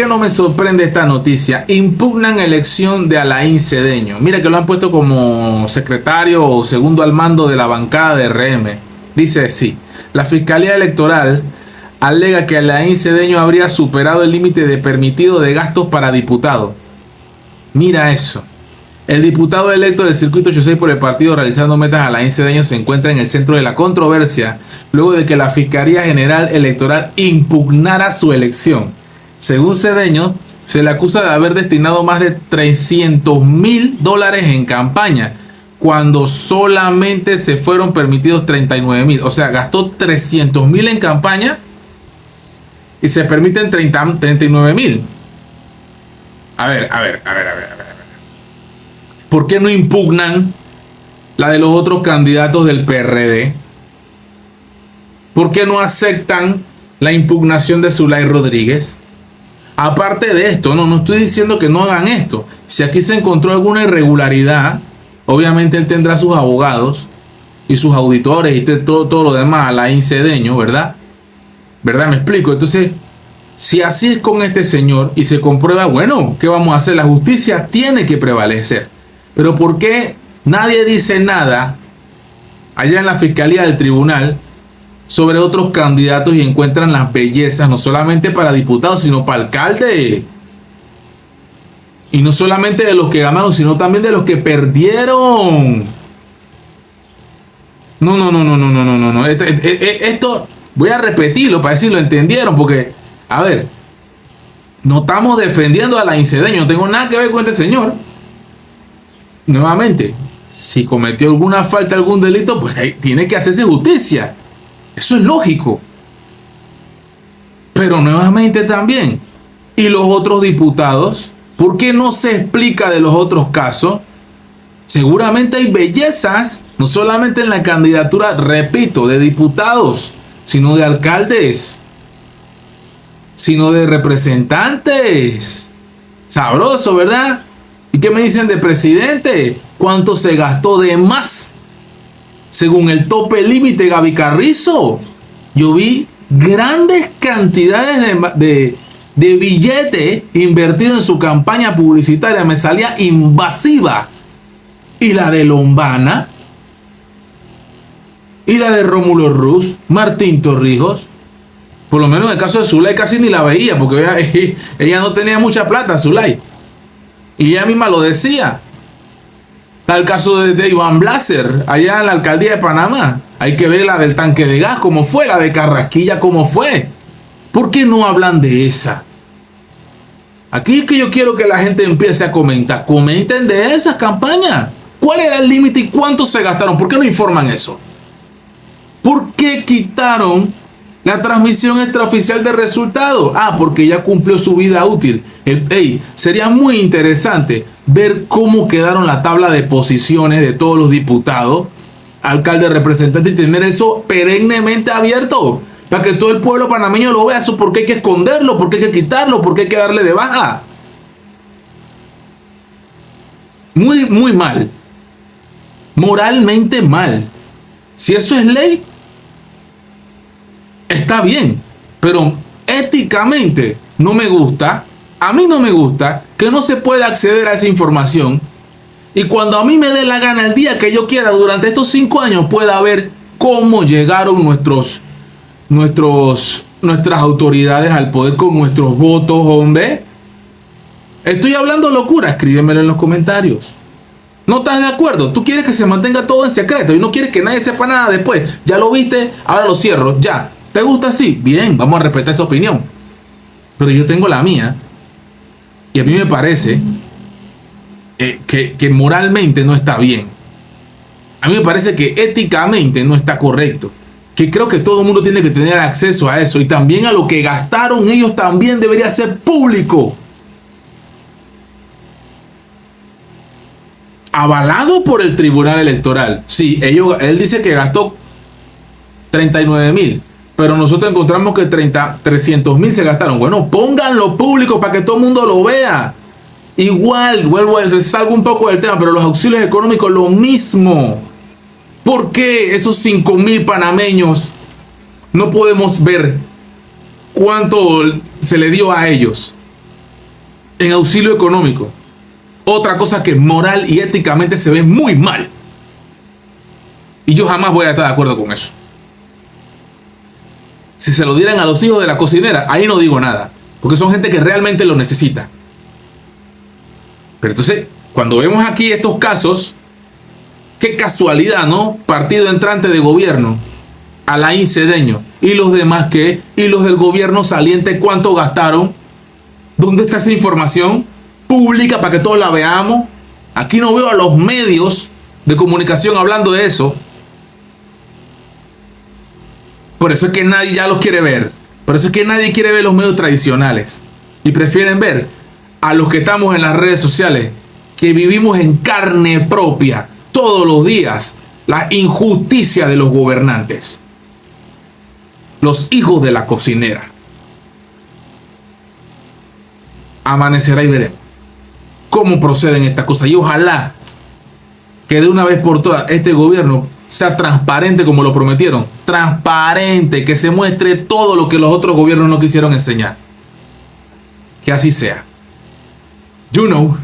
qué no me sorprende esta noticia? Impugnan elección de Alain Cedeño. Mira que lo han puesto como secretario o segundo al mando de la bancada de RM. Dice sí. La Fiscalía Electoral alega que Alain Cedeño habría superado el límite de permitido de gastos para diputado. Mira eso. El diputado electo del circuito 86 por el partido realizando metas, Alain Cedeño, se encuentra en el centro de la controversia luego de que la Fiscalía General Electoral impugnara su elección. Según Cedeño, se le acusa de haber destinado más de $300,000 en campaña, cuando solamente se fueron permitidos 39,000. O sea, gastó 300,000 en campaña y se permiten 39,000. A ver. ¿Por qué no impugnan la de los otros candidatos del PRD? ¿Por qué no aceptan la impugnación de Zulay Rodríguez? Aparte de esto, no estoy diciendo que no hagan esto. Si aquí se encontró alguna irregularidad, obviamente él tendrá sus abogados y sus auditores y todo lo demás, Alain Cedeño, ¿verdad? ¿Verdad? Me explico. Entonces, si así es con este señor y se comprueba, bueno, ¿qué vamos a hacer? La justicia tiene que prevalecer. Pero ¿por qué nadie dice nada allá en la Fiscalía del Tribunal sobre otros candidatos y encuentran las bellezas no solamente para diputados, sino para alcalde? Y no solamente de los que ganaron, sino también de los que perdieron. No. Esto voy a repetirlo para ver si lo entendieron, porque, a ver, no estamos defendiendo a Alain Cedeño, no tengo nada que ver con este señor. Nuevamente, si cometió alguna falta, algún delito, pues tiene que hacerse justicia. Eso es lógico. Pero nuevamente también, ¿y los otros diputados? ¿Por qué no se explica de los otros casos? Seguramente hay bellezas, no solamente en la candidatura, repito, de diputados, sino de alcaldes, sino de representantes. Sabroso, ¿verdad? ¿Y qué me dicen de presidente? ¿Cuánto se gastó de más? Según el tope límite Gaby Carrizo, yo vi grandes cantidades de billete invertido en su campaña publicitaria. Me salía invasiva. Y la de Lombana, y la de Rómulo Ruz, Martín Torrijos. Por lo menos en el caso de Zulay casi ni la veía, porque ella no tenía mucha plata, Zulay. Y ella misma lo decía. Está el caso de Iván Blaser, allá en la alcaldía de Panamá. Hay que ver la del tanque de gas, cómo fue, la de Carrasquilla, cómo fue. ¿Por qué no hablan de esa? Aquí es que yo quiero que la gente empiece a comentar. Comenten de esas campañas. ¿Cuál era el límite y cuánto se gastaron? ¿Por qué no informan eso? ¿Por qué quitaron la transmisión extraoficial de resultados? Porque ya cumplió su vida útil. Sería muy interesante ver cómo quedaron la tabla de posiciones de todos los diputados, alcaldes, representantes, y tener eso perennemente abierto para que todo el pueblo panameño lo vea. Eso, ¿por qué hay que esconderlo? ¿Por qué hay que quitarlo? ¿Por qué hay que darle de baja? Muy, muy mal. Moralmente mal. Si eso es ley, está bien, pero éticamente no me gusta. A mí no me gusta que no se pueda acceder a esa información, y cuando a mí me dé la gana, el día que yo quiera, durante estos 5 años, pueda ver cómo llegaron nuestras autoridades al poder con nuestros votos, hombre. ¿Estoy hablando locura? Escríbemelo en los comentarios. ¿No estás de acuerdo? Tú quieres que se mantenga todo en secreto y no quieres que nadie sepa nada después. Ya lo viste, ahora lo cierro, ya. ¿Te gusta así? Bien, vamos a respetar esa opinión. Pero yo tengo la mía. Y a mí me parece que moralmente no está bien. A mí me parece que éticamente no está correcto. Que creo que todo el mundo tiene que tener acceso a eso. Y también a lo que gastaron ellos también debería ser público. Avalado por el Tribunal Electoral. Sí, él dice que gastó 39,000. Pero nosotros encontramos que 300,000 se gastaron. Bueno, pónganlo público para que todo el mundo lo vea. Igual, salgo un poco del tema, pero los auxilios económicos, lo mismo. ¿Por qué esos 5,000 panameños no podemos ver cuánto se le dio a ellos? en auxilio económico. Otra cosa que moral y éticamente se ve muy mal. Y yo jamás voy a estar de acuerdo con eso. Si se lo dieran a los hijos de la cocinera, ahí no digo nada, porque son gente que realmente lo necesita. Pero entonces, cuando vemos aquí estos casos, qué casualidad, ¿no? Partido entrante de gobierno, Alain Cedeño, y los demás qué, y los del gobierno saliente, ¿cuánto gastaron? ¿Dónde está esa información pública para que todos la veamos? Aquí no veo a los medios de comunicación hablando de eso. Por eso es que nadie ya los quiere ver. Por eso es que nadie quiere ver los medios tradicionales. Y prefieren ver a los que estamos en las redes sociales, que vivimos en carne propia todos los días la injusticia de los gobernantes. Los hijos de la cocinera. Amanecerá y veremos cómo proceden estas cosas. Y ojalá que de una vez por todas este gobierno sea transparente como lo prometieron. Transparente, que se muestre todo lo que los otros gobiernos no quisieron enseñar. Que así sea. You know.